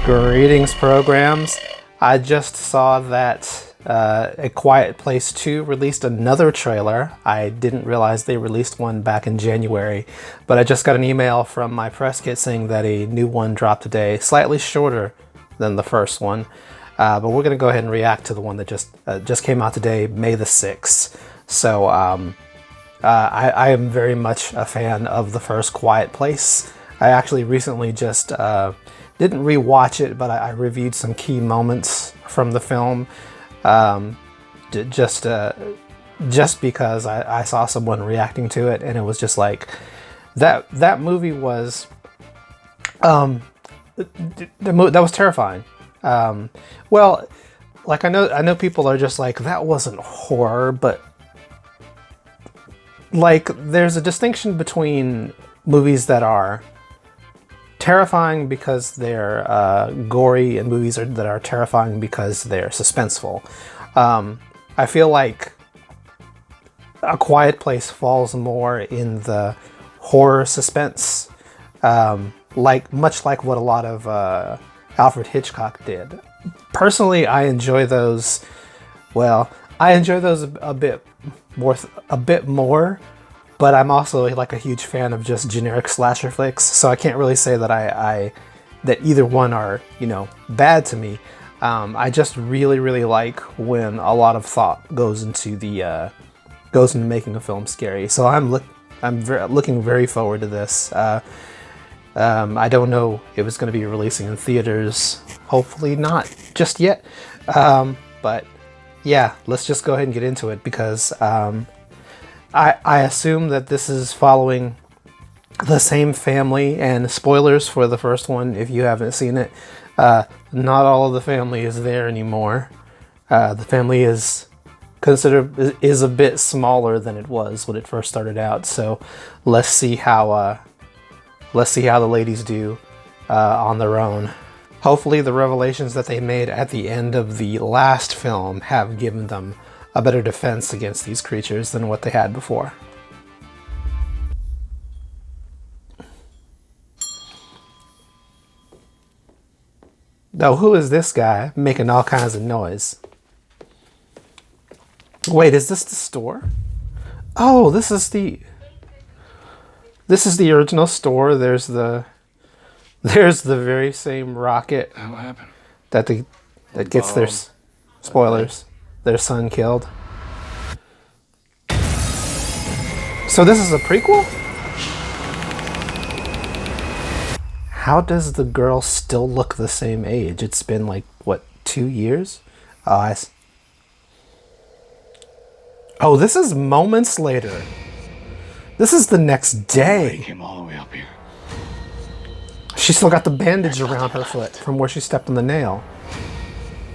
Greetings, programs. I just saw that A Quiet Place 2 released another trailer. I didn't realize they released one back in January, but I just got an email from my press kit saying that a new one dropped today, slightly shorter than the first one. But we're going to go ahead and react to the one that just came out today, May the 6th. So I am very much a fan of the first Quiet Place. I actually recently just didn't rewatch it, but I reviewed some key moments from the film, just because I saw someone reacting to it, and it was just like that movie was that was terrifying. Well, like I know people are just like, that wasn't horror, but like there's a distinction between movies that are terrifying because they're gory and movies that are terrifying because they're suspenseful. I feel like A Quiet Place falls more in the horror suspense, much like what a lot of Alfred Hitchcock did. Personally, I enjoy those. Well, I enjoy those a bit more. But I'm also like a huge fan of just generic slasher flicks, so I can't really say that that either one are, bad to me. I just really like when a lot of thought goes into making a film scary. So I'm looking very forward to this. I don't know if it's going to be releasing in theaters. Hopefully not just yet. But yeah, let's just go ahead and get into it because I assume that this is following the same family, and spoilers for the first one if you haven't seen it. Not all of the family is there anymore. The family is a bit smaller than it was when it first started out. So let's see how the ladies do on their own. Hopefully the revelations that they made at the end of the last film have given them a better defense against these creatures than what they had before. Now, who is this guy making all kinds of noise? Wait, is this the store? Oh, this is the original store. There's the very same rocket that gets their spoilers. Their son killed. So this is a prequel? How does the girl still look the same age? It's been like, what, 2 years? Oh, this is moments later. This is the next day. Came all the way up here. She still got the bandage around her foot from where she stepped on the nail.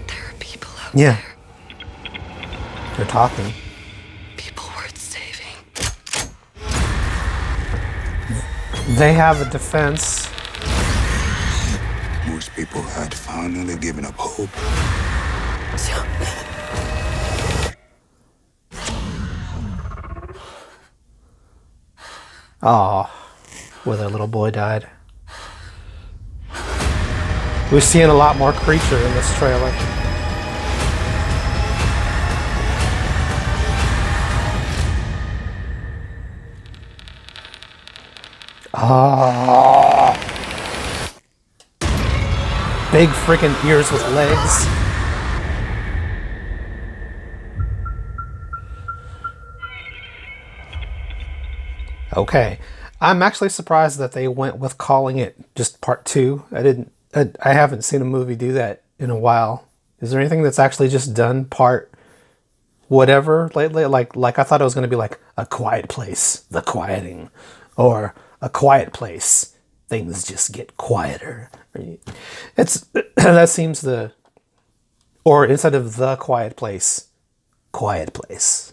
There are people out there. They're talking. People worth saving. They have a defense. Most people had finally given up hope. Oh, where their little boy died. We're seeing a lot more creature in this trailer. Oh, big freaking ears with legs. Okay, I'm actually surprised that they went with calling it just part 2. I haven't seen a movie do that in a while. Is there anything that's actually just done part whatever lately? Like I thought it was going to be like A Quiet Place, The Quieting, or A Quiet Place, things just get quieter. That seems or instead of The Quiet Place, Quiet Place.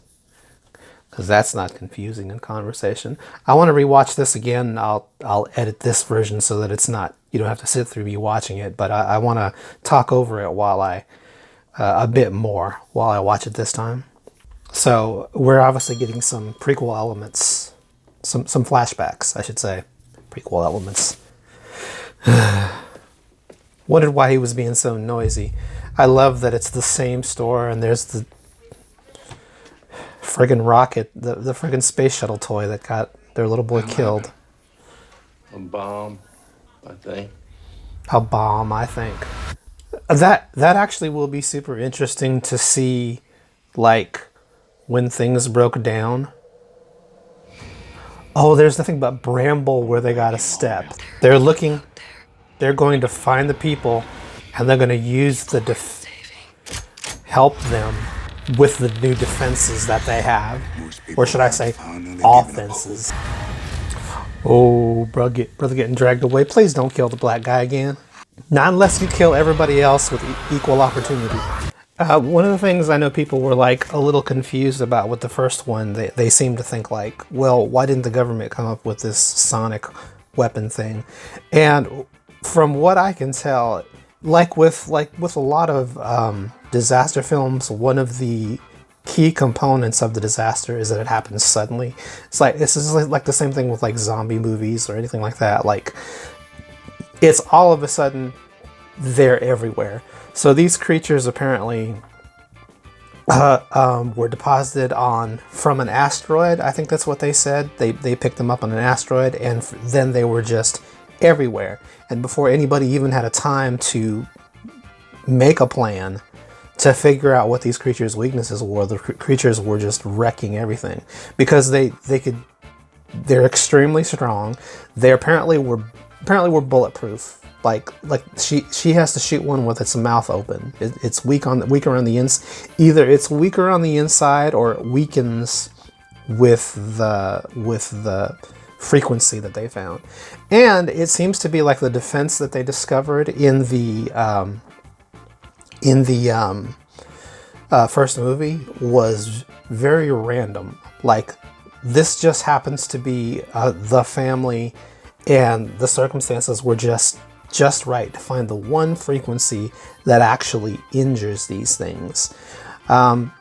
Because that's not confusing in conversation. I want to rewatch this again. I'll edit this version so that it's not, you don't have to sit through me watching it, but I want to talk over it a bit more while I watch it this time. So we're obviously getting some prequel elements, some flashbacks, I should say. Prequel elements. Wondered why he was being so noisy. I love that it's the same store and there's the friggin' rocket, the friggin' space shuttle toy that got their little boy killed. A bomb, I think. A bomb, I think. That actually will be super interesting to see, like, when things broke down. Oh, there's nothing but bramble where they got a step. They're looking, they're going to find the people, and they're going to use the help them with the new defenses that they have. Or should I say, offenses. Oh, brother getting dragged away. Please don't kill the black guy again. Not unless you kill everybody else with equal opportunity. One of the things I know people were like a little confused about with the first one, they seem to think like, well, why didn't the government come up with this sonic weapon thing? And from what I can tell, like with a lot of disaster films, one of the key components of the disaster is that it happens suddenly. It's like this is like the same thing with like zombie movies or anything like that. Like it's all of a sudden they're everywhere. So these creatures apparently were deposited from an asteroid. I think that's what they said. They picked them up on an asteroid, and then they were just everywhere. And before anybody even had a time to make a plan to figure out what these creatures' weaknesses were, the creatures were just wrecking everything because they're extremely strong. They apparently were bulletproof. Like she has to shoot one with its mouth open. It's weak around the either it's weaker on the inside or it weakens with the frequency that they found. And it seems to be like the defense that they discovered in the first movie was very random. Like this just happens to be the family, and the circumstances were just right to find the one frequency that actually injures these things. And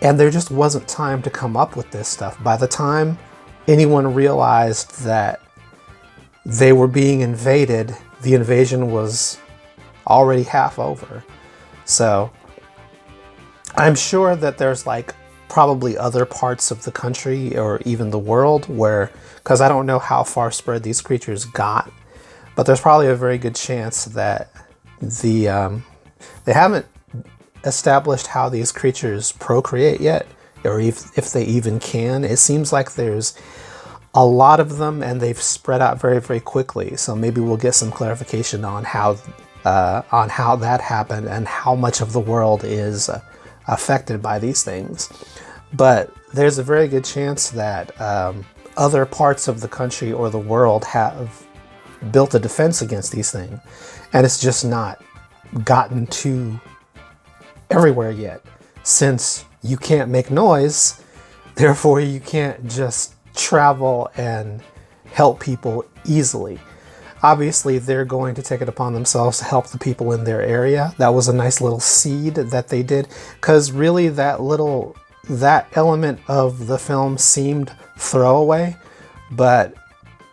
there just wasn't time to come up with this stuff. By the time anyone realized that they were being invaded, the invasion was already half over. So I'm sure that there's like probably other parts of the country or even the world where, because I don't know how far spread these creatures got, but there's probably a very good chance that they haven't established how these creatures procreate yet, or if they even can. It seems like there's a lot of them and they've spread out very, very quickly. So maybe we'll get some clarification on how that happened and how much of the world is affected by these things. But there's a very good chance that other parts of the country or the world have built a defense against these things, and it's just not gotten to everywhere yet. Since you can't make noise, therefore you can't just travel and help people easily. Obviously, they're going to take it upon themselves to help the people in their area. That was a nice little seed that they did, because really that element of the film seemed throwaway, but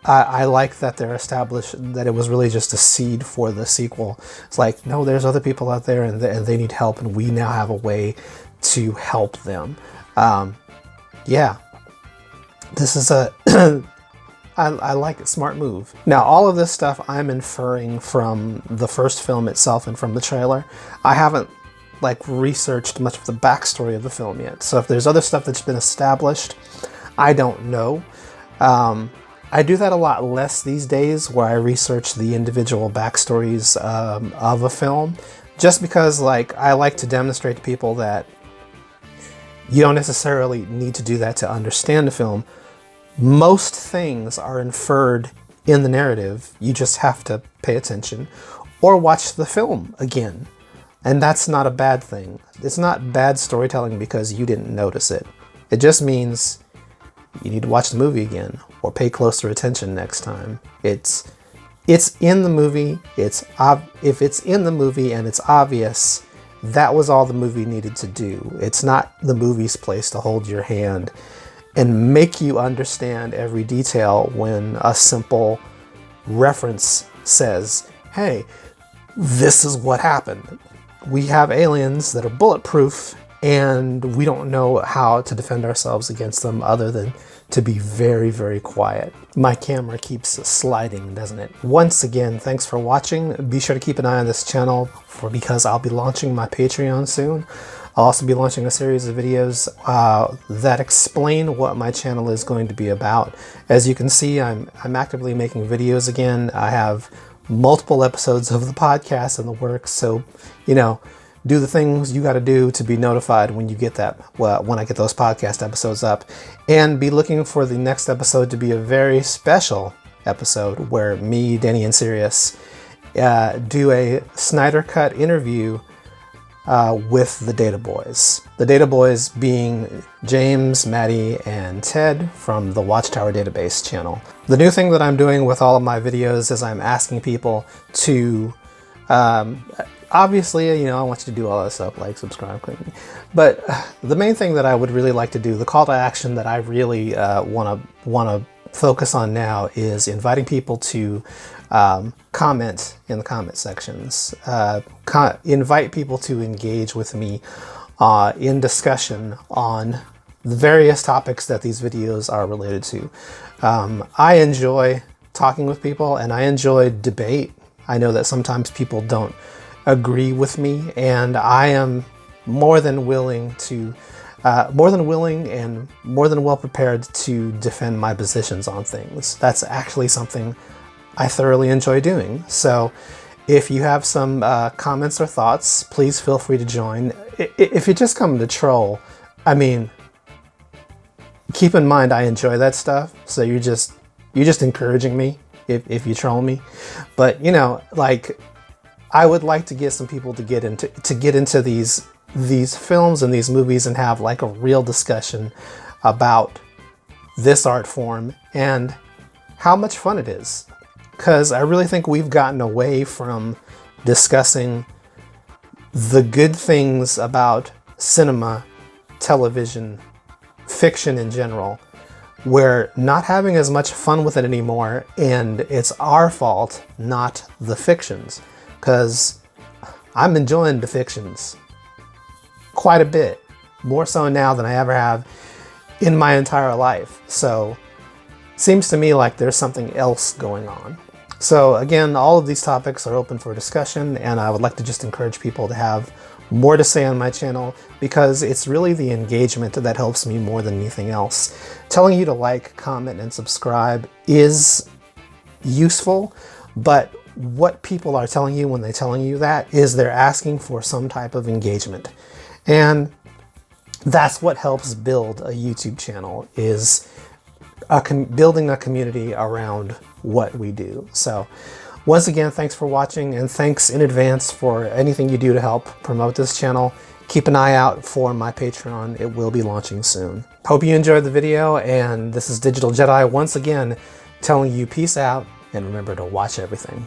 I like that they're established that it was really just a seed for the sequel. It's like, no, there's other people out there and they need help, and we now have a way to help them. Yeah, this is I like it. Smart move. Now, all of this stuff I'm inferring from the first film itself and from the trailer. I haven't researched much of the backstory of the film yet. So if there's other stuff that's been established, I don't know. I do that a lot less these days, where I research the individual backstories of a film, just because I like to demonstrate to people that you don't necessarily need to do that to understand the film. Most things are inferred in the narrative. You just have to pay attention or watch the film again. And that's not a bad thing. It's not bad storytelling because you didn't notice it. It just means you need to watch the movie again or pay closer attention next time. It's in the movie. If it's in the movie and it's obvious, that was all the movie needed to do. It's not the movie's place to hold your hand and make you understand every detail when a simple reference says, hey, this is what happened. We have aliens that are bulletproof, and we don't know how to defend ourselves against them other than to be very, very quiet. My camera keeps sliding, doesn't it? Once again, thanks for watching. Be sure to keep an eye on this channel because I'll be launching my Patreon soon. I'll also be launching a series of videos that explain what my channel is going to be about. As you can see, I'm actively making videos again. I have multiple episodes of the podcast in the works, so, you know, do the things you got to do to be notified when you get that, when I get those podcast episodes up. And be looking for the next episode to be a very special episode where me, Danny, and Sirius do a Snyder Cut interview with the Data Boys. The Data Boys being James, Maddie, and Ted from the Watchtower Database channel. The new thing that I'm doing with all of my videos is I'm asking people to, obviously, you know, I want you to do all this stuff, like, subscribe, click. But the main thing that I would really like to do, the call to action that I really want to focus on now is inviting people to comment in the comment sections. Invite people to engage with me in discussion on the various topics that these videos are related to. I enjoy talking with people, and I enjoy debate. I know that sometimes people don't agree with me, and I am more than willing and more than well prepared to defend my positions on things. That's actually something I thoroughly enjoy doing. So if you have some comments or thoughts, please feel free to join. If you just come to troll, I mean, keep in mind I enjoy that stuff, so you're just encouraging me if you troll me. But, you know, like, I would like to get some people to get into these films and these movies and have like a real discussion about this art form and how much fun it is. Because I really think we've gotten away from discussing the good things about cinema, television, fiction in general. We're not having as much fun with it anymore, and it's our fault, not the fictions. Because I'm enjoying the fictions quite a bit, more so now than I ever have in my entire life. So seems to me like there's something else going on. So again, all of these topics are open for discussion, and I would like to just encourage people to have more to say on my channel, because it's really the engagement that helps me more than anything else. Telling you to like, comment, and subscribe is useful, but what people are telling you when they're telling you that is they're asking for some type of engagement. And that's what helps build a YouTube channel, is building a community around what we do. So once again, thanks for watching, and thanks in advance for anything you do to help promote this channel. Keep an eye out for my Patreon. It will be launching soon. Hope you enjoyed the video, and this is Digital Jedi once again telling you peace out, and remember to watch everything.